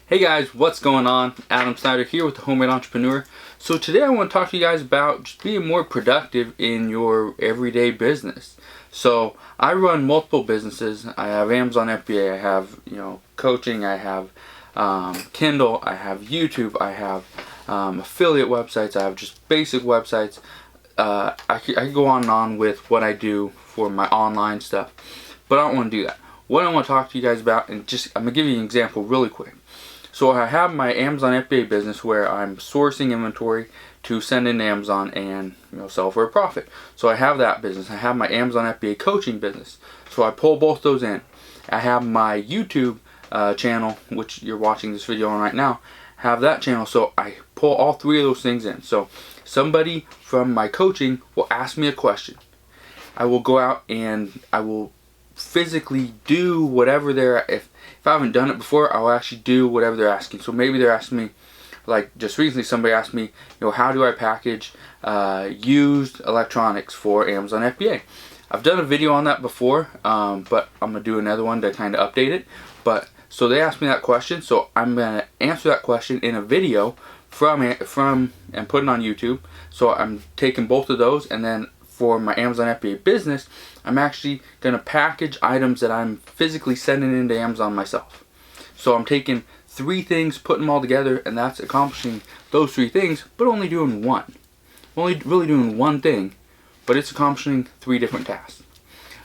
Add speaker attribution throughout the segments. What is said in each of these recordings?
Speaker 1: Hey guys, what's going on? Adam Snyder here with the Homemade Entrepreneur. So today I want to talk to you guys about just being more productive in your everyday business. So I run multiple businesses. I have Amazon FBA, I have coaching, I have Kindle, I have YouTube, I have affiliate websites, I have just basic websites. I could go on and on with what I do for my online stuff, but I don't want to do that. What I want to talk to you guys about, and I'm going to give you an example really quick. So I have my Amazon FBA business where I'm sourcing inventory to send in Amazon and sell for a profit. So I have that business. I have my Amazon FBA coaching business. So I pull both those in. I have my YouTube channel, which you're watching this video on right now. Have that channel. So I pull all three of those things in. So somebody from my coaching will ask me a question. I will go out and I will physically do whatever if I haven't done it before, I'll actually do whatever they're asking. So maybe they're asking me, like just recently somebody asked me, how do I package used electronics for Amazon FBA? I've done a video on that before, but I'm gonna do another one to kind of update it. But so they asked me that question, so I'm gonna answer that question in a video from and put it on YouTube. So I'm taking both of those, and then for my Amazon FBA business, I'm actually going to package items that I'm physically sending into Amazon myself. So I'm taking three things, putting them all together, and that's accomplishing those three things, but only doing one. Only really doing one thing, but it's accomplishing three different tasks.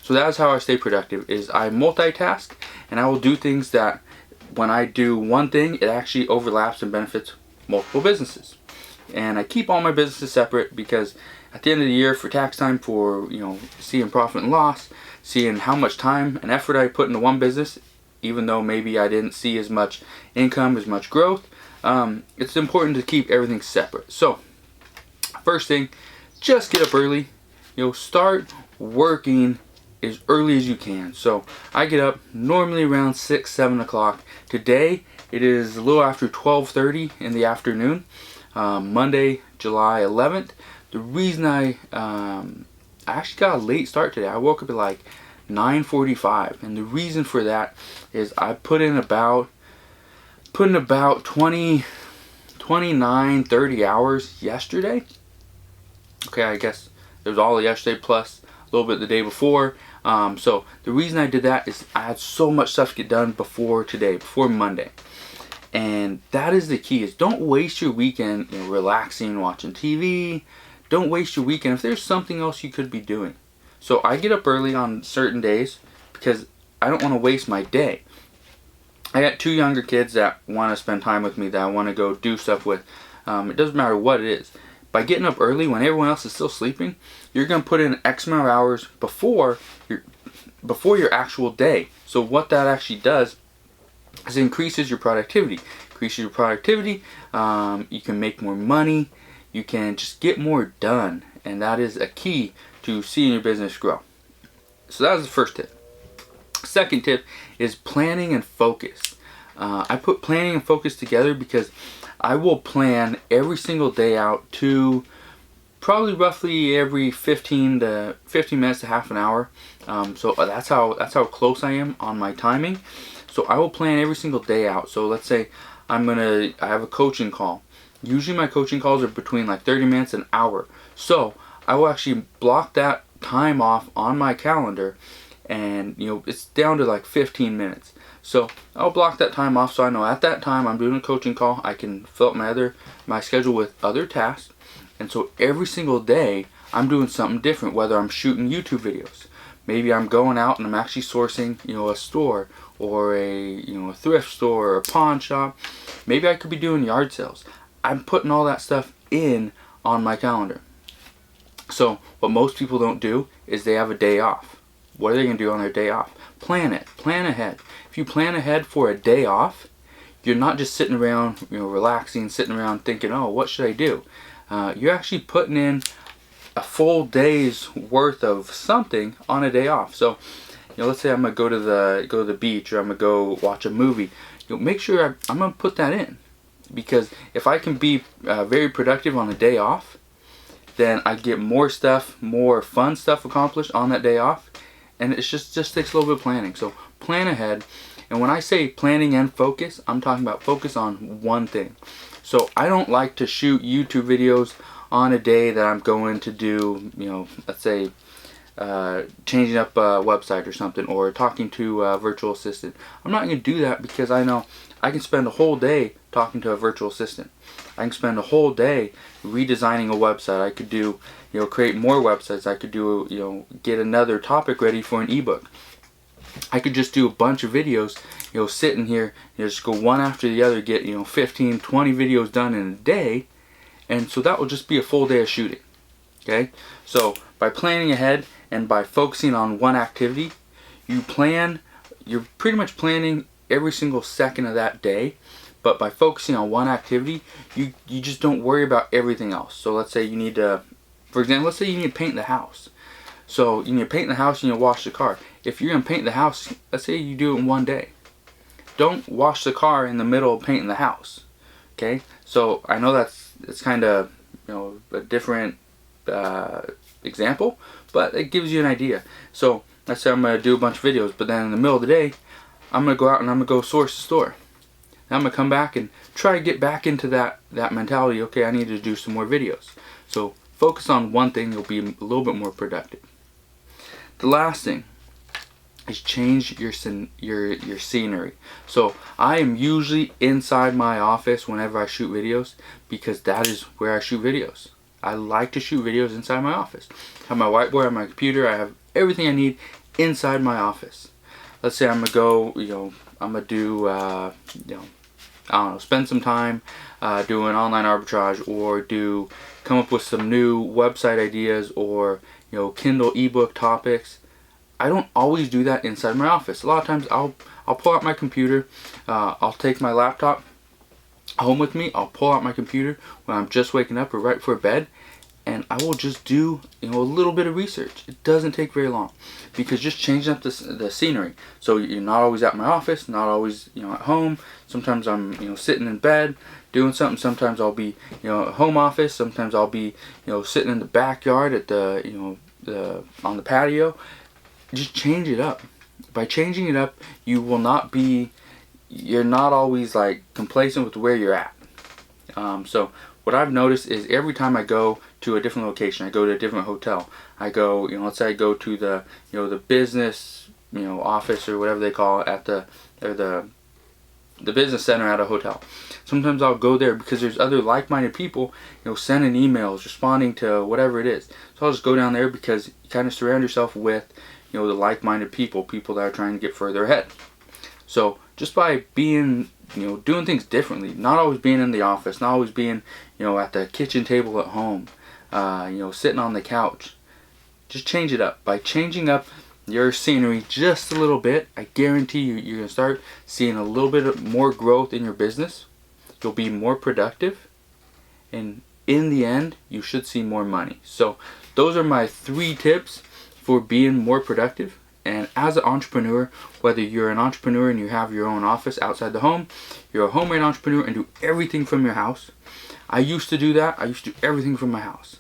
Speaker 1: So that's how I stay productive, is I multitask, and I will do things that when I do one thing, it actually overlaps and benefits multiple businesses. And I keep all my businesses separate because at the end of the year, for tax time, for seeing profit and loss, seeing how much time and effort I put into one business, even though maybe I didn't see as much income, as much growth, it's important to keep everything separate. So first thing, just get up early. Start working as early as you can. So I get up normally around 6-7 o'clock. Today it is a little after 12:30 in the afternoon, Monday, July 11th. The reason I actually got a late start today, I woke up at like 9:45, and the reason for that is I put in about 29, 30 hours yesterday. Okay, I guess it was all yesterday plus a little bit the day before. So the reason I did that is I had so much stuff to get done before today, before Monday. And that is the key, is don't waste your weekend relaxing, watching TV. Don't waste your weekend if there's something else you could be doing. So I get up early on certain days because I don't want to waste my day. I got two younger kids that want to spend time with me, that I want to go do stuff with. It doesn't matter what it is. By getting up early when everyone else is still sleeping, you're going to put in X amount of hours before your actual day. So what that actually does is it increases your productivity. You can make more money. You can just get more done, and that is a key to seeing your business grow. So that was the first tip. Second tip is planning and focus. I put planning and focus together because I will plan every single day out to probably roughly every 15 minutes to half an hour. So that's how close I am on my timing. So I will plan every single day out. So let's say I have a coaching call. Usually my coaching calls are between like 30 minutes and an hour. So I will actually block that time off on my calendar, and it's down to like 15 minutes. So I'll block that time off so I know at that time I'm doing a coaching call. I can fill up my schedule with other tasks. And so every single day I'm doing something different, whether I'm shooting YouTube videos. Maybe I'm going out and I'm actually sourcing a store or a thrift store or a pawn shop. Maybe I could be doing yard sales. I'm putting all that stuff in on my calendar. So what most people don't do is they have a day off. What are they going to do on their day off? Plan it. Plan ahead. If you plan ahead for a day off, you're not just sitting around, relaxing, sitting around thinking, oh, what should I do? You're actually putting in a full day's worth of something on a day off. So, let's say I'm gonna go to the beach, or I'm gonna go watch a movie. Make sure I'm gonna put that in. Because if I can be very productive on a day off, then I get more fun stuff accomplished on that day off, and it just takes a little bit of planning. So plan ahead, And when I say planning and focus, I'm talking about focus on one thing. So I don't like to shoot YouTube videos on a day that I'm going to do, let's say changing up a website or something, or talking to a virtual assistant. I'm not going to do that because I know I can spend a whole day talking to a virtual assistant. I can spend a whole day redesigning a website. I could do, create more websites. I could do, get another topic ready for an ebook. I could just do a bunch of videos, sitting here, just go one after the other, get, 15, 20 videos done in a day. And so that will just be a full day of shooting. Okay? So by planning ahead and by focusing on one activity, you're pretty much planning every single second of that day. But by focusing on one activity, you just don't worry about everything else. So let's say you need to, for example, let's say you need to paint the house. So you need to paint the house and you wash the car. If you're going to paint the house, let's say you do it in one day. Don't wash the car in the middle of painting the house. Okay? So I know it's kind of, a different example, but it gives you an idea. So let's say I'm going to do a bunch of videos, but then in the middle of the day, I'm going to go out and I'm going to go source the store. Now I'm going to come back and try to get back into that mentality. Okay, I need to do some more videos. So focus on one thing, you'll be a little bit more productive. The last thing is change your scenery. So I am usually inside my office whenever I shoot videos because that is where I shoot videos. I like to shoot videos inside my office. I have my whiteboard, I have my computer, I have everything I need inside my office. Let's say I'm gonna go, I'm gonna do, I don't know, spend some time doing online arbitrage, or come up with some new website ideas, or Kindle ebook topics. I don't always do that inside my office. A lot of times I'll pull out my computer, I'll take my laptop home with me, I'll pull out my computer when I'm just waking up or right before bed, and I will just do a little bit of research. It doesn't take very long, because just changing up the scenery. So you're not always at my office, not always at home. Sometimes I'm sitting in bed doing something. Sometimes I'll be at home office. Sometimes I'll be sitting in the backyard at the on the patio. Just change it up. By changing it up, you're not always like complacent with where you're at. So what I've noticed is every time I go to a different location, I go to a different hotel, I go, let's say I go to the, the business, office or whatever they call it at the business center at a hotel. Sometimes I'll go there because there's other like-minded people, sending emails, responding to whatever it is. So I'll just go down there because you kind of surround yourself with, the like-minded people that are trying to get further ahead. So just by being, doing things differently, not always being in the office, not always being, at the kitchen table at home, sitting on the couch, just change it up. By changing up your scenery just a little bit, I guarantee you're going to start seeing a little bit more growth in your business. You'll be more productive, and in the end, you should see more money. So those are my 3 tips for being more productive. And as an entrepreneur, whether you're an entrepreneur and you have your own office outside the home, you're a homemade entrepreneur and do everything from your house. I used to do that. I used to do everything from my house.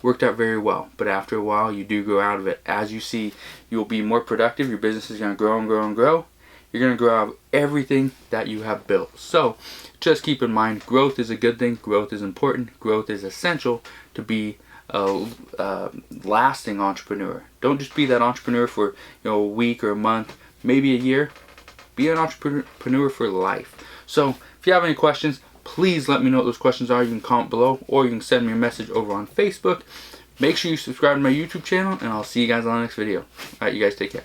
Speaker 1: Worked out very well, but after a while you do grow out of it. As you see, you'll be more productive. Your business is going to grow and grow and grow. You're going to grow out of everything that you have built. So just keep in mind, growth is a good thing. Growth is important. Growth is essential to be a lasting entrepreneur. Don't just be that entrepreneur for a week or a month, maybe a year. Be an entrepreneur for life. So if you have any questions, please let me know what those questions are. You can comment below, or you can send me a message over on Facebook. Make sure you subscribe to my YouTube channel, and I'll see you guys on the next video. Alright, you guys take care.